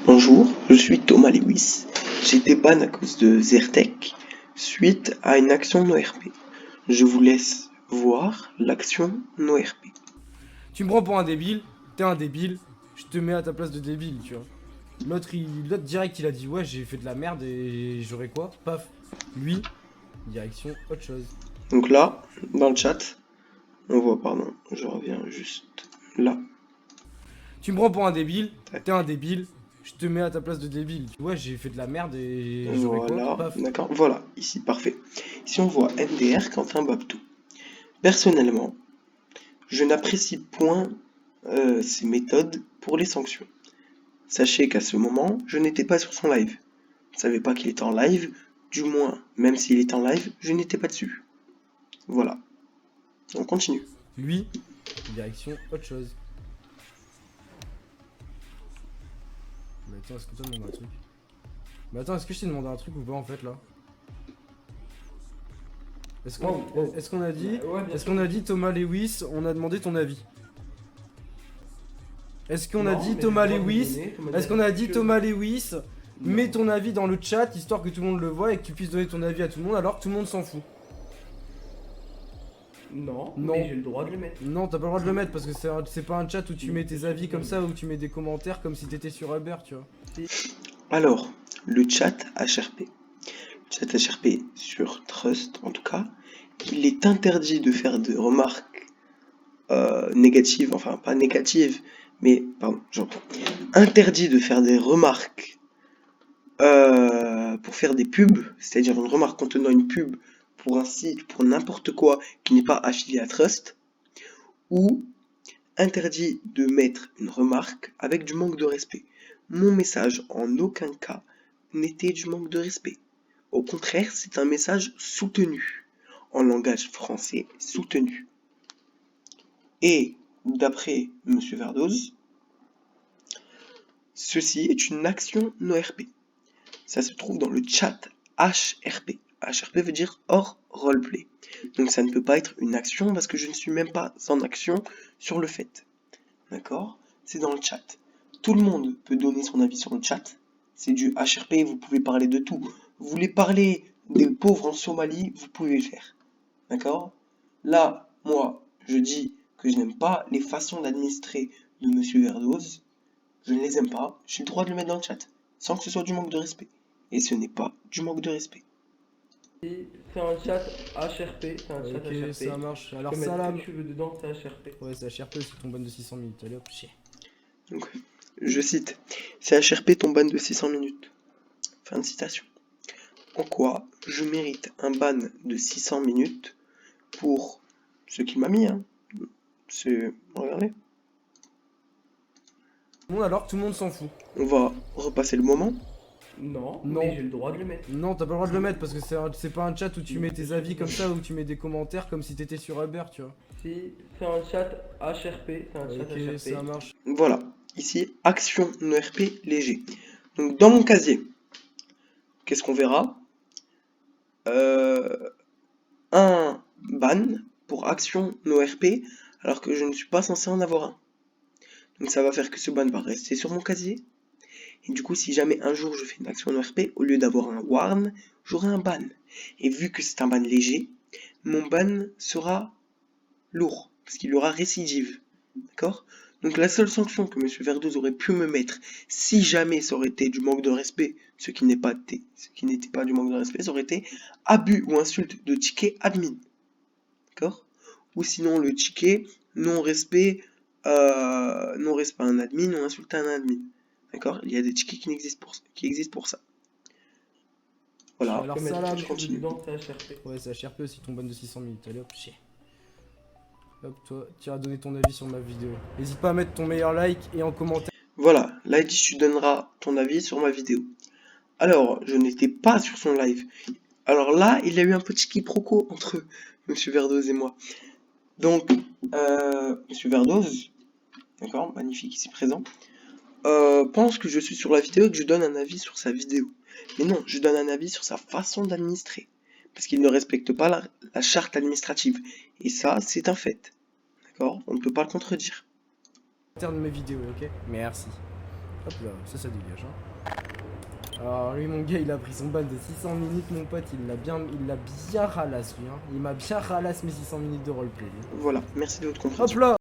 Bonjour, je suis Thomas Lewis. J'ai été ban à cause de Zertec suite à une action NoRP. Je vous laisse voir l'action NoRP. Tu me prends pour un débile, t'es un débile, je te mets à ta place de débile, tu vois. L'autre direct, il a dit ouais, j'ai fait de la merde et j'aurais quoi? Paf. Lui, direction autre chose. Donc là, dans le chat, on voit, pardon, je reviens juste là. Tu me prends pour un débile, Tac. t'es un débile, je te mets à ta place de débile. Ouais, j'ai fait de la merde et j'aurais quoi? Voilà, Paf. d'accord, voilà, ici, parfait. Ici, on voit MDR Quentin Babtou. Personnellement, je n'apprécie point ces méthodes pour les sanctions. Sachez qu'à ce moment, je n'étais pas sur son live. Je ne savais pas qu'il était en live, du moins, même s'il était en live, je n'étais pas dessus. Voilà, on continue. Lui, direction autre chose. Mais attends, est-ce que toi demandé un truc? Mais attends, est-ce que je t'ai demandé un truc ou pas en fait là? Est-ce qu'on est qu'on a dit Ouais, bien est-ce sûr. qu'on a dit Thomas Lewis, on a demandé ton avis? Est-ce qu'on a Non, dit mais Thomas j'ai le droit de le Lewis? donner, Est-ce qu'on a dit que- Thomas Lewis? Non. Mets ton avis dans le chat histoire que tout le monde le voit et que tu puisses donner ton avis à tout le monde alors que tout le monde s'en fout. Non, Non. mais j'ai le droit de le mettre. Non, t'as pas le droit de le mettre parce que c'est pas un chat où tu mets tes avis comme ça, où tu mets des commentaires comme si t'étais sur Uber, tu vois. Alors, le chat HRP. Le chat HRP sur Trust, en tout cas, il est interdit de faire de remarques négatives, enfin pas négatives, mais, pardon, j'entends. Interdit de faire des remarques pour faire des pubs, c'est-à-dire une remarque contenant une pub pour un site, pour n'importe quoi qui n'est pas affilié à Trust, ou interdit de mettre une remarque avec du manque de respect. Mon message en aucun cas n'était du manque de respect. Au contraire, c'est un message soutenu, en langage français soutenu. Et d'après M. Verdoz, ceci est une action NoRP. Ça se trouve dans le chat HRP. HRP veut dire hors roleplay. Donc ça ne peut pas être une action parce que je ne suis même pas en action sur le fait. D'accord? C'est dans le chat. Tout le monde peut donner son avis sur le chat. C'est du HRP, vous pouvez parler de tout. Vous voulez parler des pauvres en Somalie, vous pouvez le faire. D'accord? Là, moi, je dis que je n'aime pas les façons d'administrer de Monsieur Verdoz. Je ne les aime pas. J'ai le droit de le mettre dans le chat. Sans que ce soit du manque de respect. Et ce n'est pas du manque de respect. C'est un chat HRP, c'est un chat Ok, HRP. ça marche. Tu Alors peux mettre ce salam. que tu veux dedans, c'est HRP. Ouais, c'est HRP aussi ton ban de 600 minutes. Allez hop, chier. Donc, je cite. C'est HRP ton ban de 600 minutes. Fin de citation. En quoi je mérite un ban de 600 minutes pour ce qu'il m'a mis, hein. C'est... Regardez. Bon, alors tout le monde s'en fout. On va repasser le moment. Non, Non. mais j'ai le droit de le mettre. Non, t'as pas le droit de le mettre parce que c'est pas un chat où tu mets tes avis comme ça, où tu mets des commentaires comme si t'étais sur Uber, tu vois. Si, c'est un chat HRP, c'est un chat Ok, HRP. ça marche. Voilà. Ici, action NoRP léger. Donc, dans mon casier, qu'est-ce qu'on verra? Un ban pour action NoRP alors que je ne suis pas censé en avoir un. Donc ça va faire que ce ban va rester sur mon casier. Et du coup, si jamais un jour je fais une action NoRP, au lieu d'avoir un warn, j'aurai un ban. Et vu que c'est un ban léger, mon ban sera lourd, parce qu'il y aura récidive. D'accord? Donc la seule sanction que M. Verdoz aurait pu me mettre, si jamais ça aurait été du manque de respect, ce qui n'était pas du manque de respect, ça aurait été abus ou insulte de ticket admin. D'accord? Ou sinon le ticket non-respect à un admin ou insulte à un admin. D'accord? Il y a des tickets qui existent pour ça. Voilà, Alors Tu peux mettre salam. ce que tu veux dedans, c'est HRP. Ouais, c'est HRP aussi ton ban de 600 minutes. Allez hop, chier. Hop, toi, tu iras donner ton avis sur ma vidéo. N'hésite pas à mettre ton meilleur like et en commentaire. voilà, là il dit tu donneras ton avis sur ma vidéo. Alors, je n'étais pas sur son live. Alors là, il y a eu un petit quiproquo entre Monsieur Verdoz et moi. Donc, Monsieur Verdoz, d'accord, magnifique ici présent, pense que je suis sur la vidéo et que je donne un avis sur sa vidéo. Mais non, je donne un avis sur sa façon d'administrer. Parce qu'il ne respecte pas la charte administrative. Et ça, c'est un fait. D'accord? On ne peut pas le contredire. De mes vidéos, ok? Merci. Hop là, ça dégage. Hein. Alors lui mon gars il a pris son ban de 600 minutes mon pote, il l'a bien ralasse lui hein. Il m'a bien ralasse mes 600 minutes de roleplay. Voilà, merci de votre Hop compréhension. là.